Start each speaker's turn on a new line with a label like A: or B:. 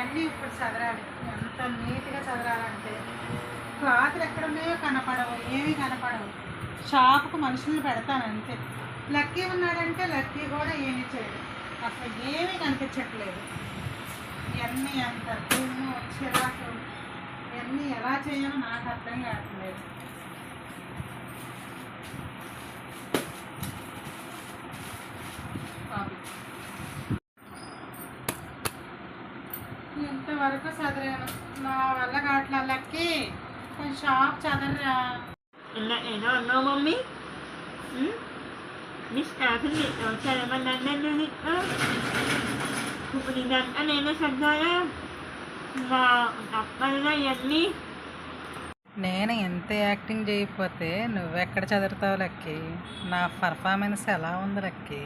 A: ఇవన్నీ ఇప్పుడు చదరాలి. ఎంత నీట్గా చదరాలంటే క్లాత్లు ఎక్కడున్నాయో కనపడవు, ఏమీ కనపడవు. షాప్కు మనుషులను పెడతాను అంతే. లక్కీ ఉన్నాడంటే లక్కీ కూడా ఏమీ చేయడు, అసలు ఏమీ కనిపించట్లేదు. ఇవన్నీ అంత దుమ్ము చిరాకు, ఇవన్నీ ఎలా చేయాలో నాకు అర్థం కావట్లేదు. ఇంతవరకు చదివాను, నా వల్ల కావట్లా. లక్కీ కొంచెం షాప్ చదవరా.
B: ఏదో అన్నావు మమ్మీ. మీ స్టాఫ్ని చదవమన్నాను నీకు. ఇప్పుడు ఇదంతా నేనే చదివానా? మా తప్పదుగా ఇవన్నీ.
A: నేను ఎంత యాక్టింగ్ చేయకపోతే నువ్వెక్కడ చదువుతావు లక్కీ? నా పర్ఫార్మెన్స్ ఎలా ఉంది లక్కీ?